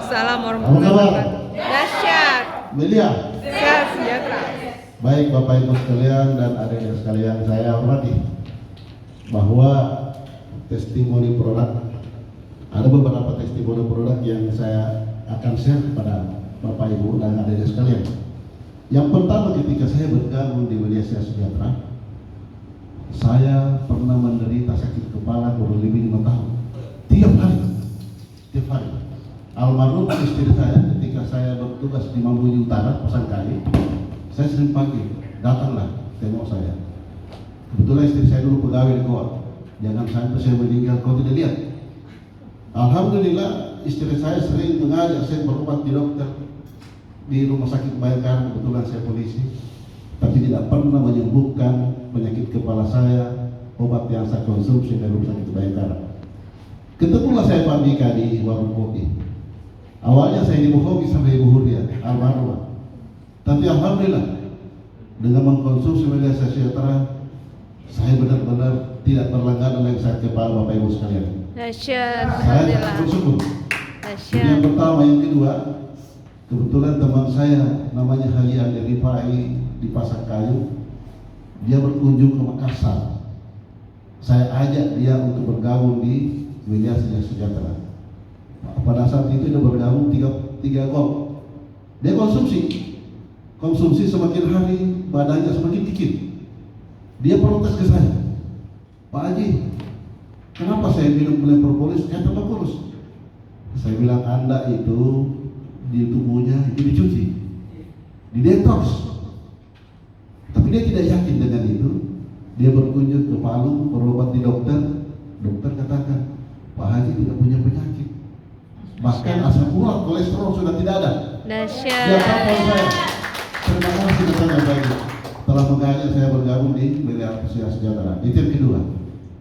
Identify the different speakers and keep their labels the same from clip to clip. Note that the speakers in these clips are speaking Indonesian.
Speaker 1: Waalaikumsalam warahmatullahi wabarakatuh. Dahsyat.
Speaker 2: Melia.
Speaker 1: Sehat sejahtera.
Speaker 2: Baik Bapak Ibu sekalian dan adik-adik sekalian, saya hormati bahwa testimoni produk, ada beberapa testimoni produk yang saya akan share kepada Bapak Ibu dan adik-adik sekalian. Yang pertama, ketika saya bergabung di Media Sejahtera, saya pernah menderita sakit kepala kurang lebih 5 tahun. Tiap hari. Almarhum istri saya ketika saya bertugas di Mamuju Utara, Pasangkali, saya sering panggil, datanglah tengok saya. Kebetulan istri saya dulu pegawai di Goa. Jangan sampai saya meninggal kau tidak lihat. Alhamdulillah istri saya sering mengajak saya berobat di dokter di rumah sakit Bayangkara. Kebetulan saya polisi, tapi tidak pernah menyembuhkan penyakit kepala saya. Obat yang saya konsumsi dari rumah sakit Bayangkara. Ketemulah saya Pak Dika di warung kopi. Awalnya saya dibohongi sama Ibu Huria almarhumah, tapi alhamdulillah dengan mengkonsumsi Media Sejahtera, saya benar-benar tidak berlangganan lagi sakit kepala Bapak Ibu sekalian.
Speaker 1: Dahsyat.
Speaker 2: Saya sangat bersyukur. Ini yang pertama. Yang kedua, kebetulan teman saya namanya Haji Andi Rifai di Pasar Kayu, dia berkunjung ke Makassar. Saya ajak dia untuk bergabung di Media Sejahtera. Pada saat itu dia bergabung 3 gol. Dia konsumsi semakin hari badannya semakin dikit. Dia protes ke saya, Pak Haji, kenapa saya minum propolis saya tambah kurus? Saya bilang, Anda itu di tubuhnya itu dicuci, di detox. Tapi dia tidak yakin dengan itu. Dia berkunjung ke Palu, berobat di dokter. Dokter katakan, Pak Haji tidak punya penyakit, bahkan asam urat, kolesterol sudah tidak ada.
Speaker 1: Dahsyat.
Speaker 2: Dia telepon saya, terima kasih datangnya Pak Haji telah mengajak saya bergabung di Media Sejahtera. Itu yang kedua.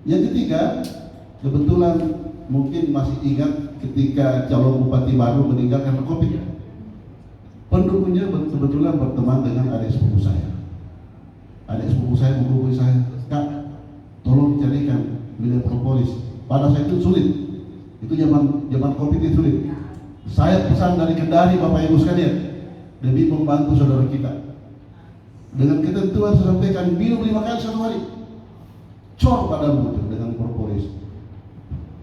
Speaker 2: Yang ketiga, kebetulan mungkin masih ingat ketika calon bupati baru meninggal karena COVID. Pendukungnya kebetulan berteman dengan adik sepupu saya. Adik sepupu saya menghubungi saya, Kak, tolong carikan Media Propolis. Pada saat itu sulit. Itu zaman COVID itu sulit. Saya pesan dari Kendari Bapak Ibu sekalian demi membantu saudara kita. Dengan ketentuan saya sampaikan, minum 5 kali 1 hari. Cor padamu dengan propolis.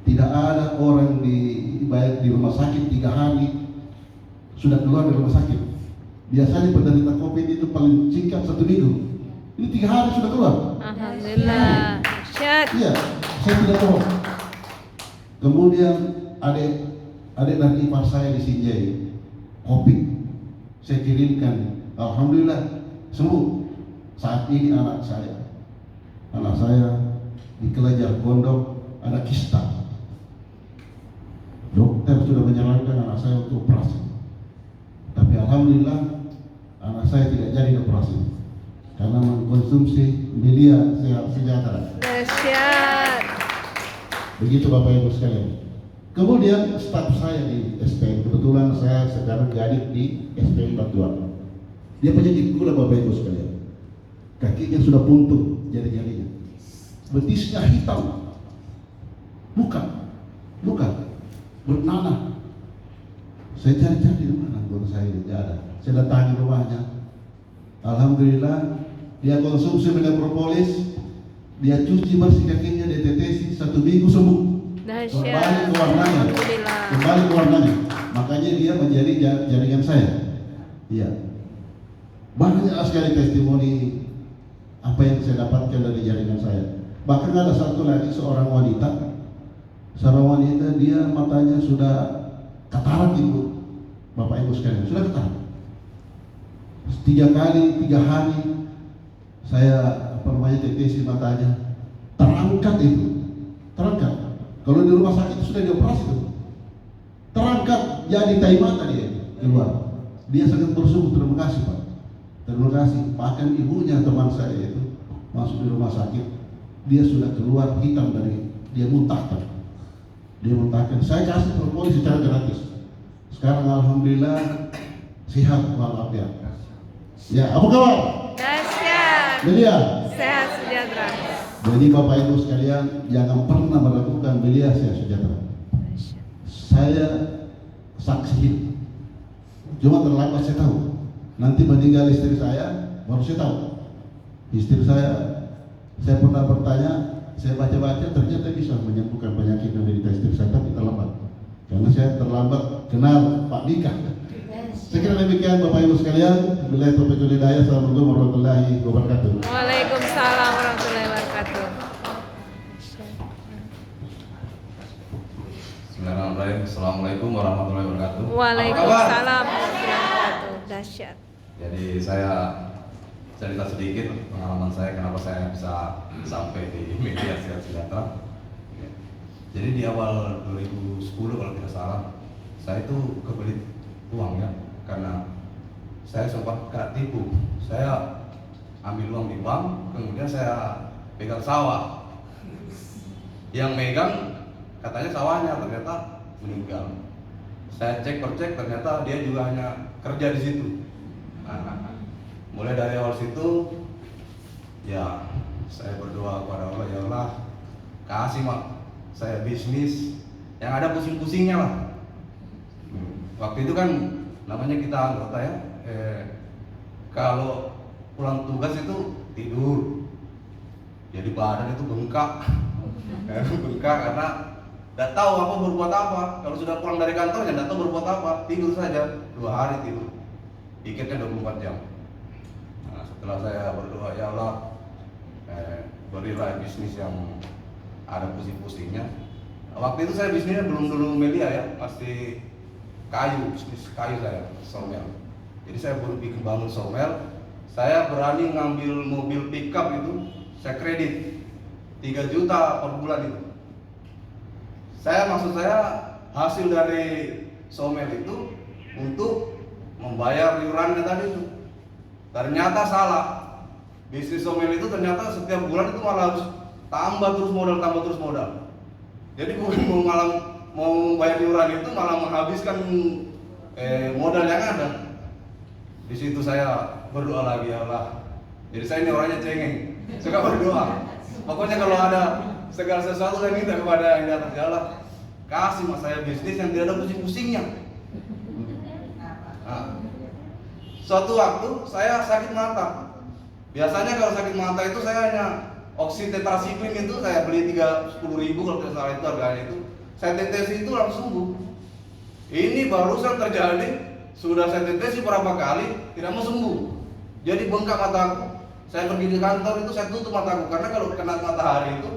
Speaker 2: Tidak ada orang baik di rumah sakit 3 hari sudah keluar dari rumah sakit. Biasanya penderita COVID itu paling singkat 1 minggu. Ini 3 hari sudah keluar.
Speaker 1: Alhamdulillah. Dahsyat.
Speaker 2: Iya, saya tidak tahu. Kemudian adik dan ipar saya di Sinjai, COVID saya kirimkan, alhamdulillah sembuh. Saat ini anak saya di Kelajar Pondok ada kista. Dokter sudah menyarankan anak saya untuk operasi, tapi alhamdulillah anak saya tidak jadi operasi karena mengkonsumsi Media Sejahtera.
Speaker 1: Dahsyat.
Speaker 2: Begitu Bapak Ibu sekalian. Kemudian staf saya di SPM, kebetulan saya sekarang jadi di SPM Batuan. Dia penyakit gula Bapak Ibu sekalian. Kakinya sudah buntung, jari-jarinya. Betisnya hitam. Bukan bernanah. Saya cari-cari di mana anggota saya tidak ada. Saya datangi rumahnya. Alhamdulillah dia konsumsi Media Propolis. Dia cuci bersih kakinya, dia tetesi 1 minggu sembuh.
Speaker 1: Dahsyat.
Speaker 2: Kembali ke warnanya.
Speaker 1: Alhamdulillah.
Speaker 2: Makanya dia menjadi jaringan saya. Iya. Banyak sekali testimoni apa yang saya dapatkan dari jaringan saya. Bahkan ada satu lagi seorang wanita dia matanya sudah katarak Ibu, Bapak Ibu sekalian, sudah katarak. 3 hari saya tetesi matanya, terangkat. Kalau di rumah sakit sudah dioperasi tuh, terangkat jadi tai mata dia keluar. Dia sangat bersyukur, terima kasih Pak, terima kasih. Bahkan ibunya teman saya itu masuk di rumah sakit, dia sudah keluar hitam dari dia muntahkan. Saya kasih propolis secara gratis. Sekarang alhamdulillah sehat walafiat. Ya, apa kabar?
Speaker 1: Dahsyat.
Speaker 2: Media
Speaker 1: Sehat sejahtera.
Speaker 2: Jadi Bapak Ibu sekalian, jangan pernah melakukan Media Sejahtera. saksi. Cuma terlambat saya tahu. Nanti meninggal istri saya, baru saya tahu. Istri saya pernah bertanya, saya baca-baca ternyata bisa menyembuhkan penyakit yang menderita istri saya, tapi terlambat. Karena saya terlambat kenal Pak Dika. Saya kira demikian Bapak Ibu sekalian. Billahi taufiq wal hidayah. Assalamualaikum warahmatullahi wabarakatuh.
Speaker 1: Waalaikumsalam warahmatullahi wabarakatuh.
Speaker 3: Bismillahirrahmanirrahim. Assalamualaikum warahmatullahi wabarakatuh.
Speaker 1: Waalaikumsalam warahmatullahi wabarakatuh. Dahsyat.
Speaker 3: Jadi saya cerita sedikit pengalaman saya kenapa saya bisa sampai di media sejahtera. Jadi di awal 2010 kalau tidak salah, saya itu kebelit uang ya, karena saya sempat kena tipu. Saya ambil uang di bank, kemudian saya pegang sawah. Yang megang katanya sawahnya, ternyata meninggal. Saya cek percek, ternyata dia juga hanya kerja di situ. Nah, mulai dari awal situ, ya saya berdoa kepada Allah, ya Allah kasih mak saya bisnis yang ada pusing-pusingnya lah. Waktu itu kan namanya kita anggota ya, kalau pulang tugas itu tidur, jadi badan itu bengkak, bengkak karena tidak tahu apa berbuat apa. Kalau sudah pulang dari kantor ya tidak tahu berbuat apa, tidur saja 2 hari tidur, tiketnya 24 jam. Nah, setelah saya berdoa, ya Allah berilah bisnis yang ada pusing-pusingnya. Waktu itu saya bisnisnya belum dulu media ya, masih kayu, bisnis kayu saya, somel. Jadi saya baru bikin bangun somel. Saya berani ngambil mobil pickup itu, saya kredit 3 juta per bulan itu. Maksud saya hasil dari somel itu untuk membayar iurannya tadi itu. Ternyata salah. Bisnis somel itu ternyata setiap bulan itu malah harus tambah terus modal. Jadi bukan mau bayar iuran itu malah menghabiskan modal yang ada. Di situ saya berdoa lagi, ya Allah. Jadi saya ini orangnya cengeng, suka berdoa. Pokoknya kalau ada segala sesuatu saya minta kepada yang di atas, ya Allah kasih mas saya bisnis yang tidak ada pusing-pusingnya. Nah, suatu waktu saya sakit mata. Biasanya kalau sakit mata itu saya hanya oksitetrasikline itu saya beli 10.000 kalau tidak salah itu harganya itu. Saya tetesi itu langsung sembuh. Ini barusan terjadi, sudah saya tetesi berapa kali tidak mau sembuh. Jadi bengkak mataku. Saya pergi di kantor itu saya tutup mataku karena kalau kena matahari itu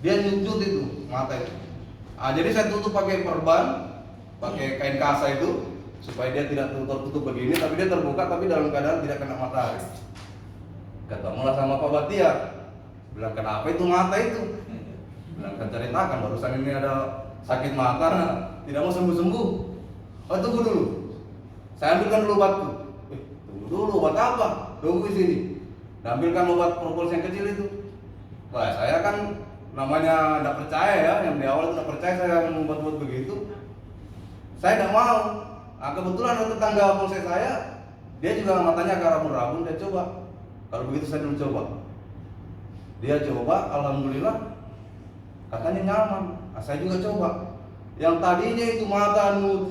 Speaker 3: dia nyut itu mata itu. Jadi saya tutup pakai perban, pakai kain kasa itu supaya dia tidak tertutup begini, tapi dia terbuka tapi dalam keadaan tidak kena matahari. Ketemulah sama Pak Batia, bilang kenapa itu mata itu? Bilang kan ceritakan barusan ini ada sakit mata, tidak mau sembuh-sembuh. Oh tunggu dulu, saya ambilkan dulu obatku. Tunggu dulu, obat apa? Tunggu di sini. Ambilkan obat propolis yang kecil itu. Wah saya kan namanya tidak percaya ya, yang di awal itu tidak percaya saya membuat begitu. Saya tidak mau. Nah, kebetulan ada tetangga polsek saya, dia juga matanya agak rabun-rabun, dia coba. Kalau begitu saya dulu coba. Dia coba, alhamdulillah katanya nyaman. Nah, saya juga coba. Yang tadinya itu mata nyut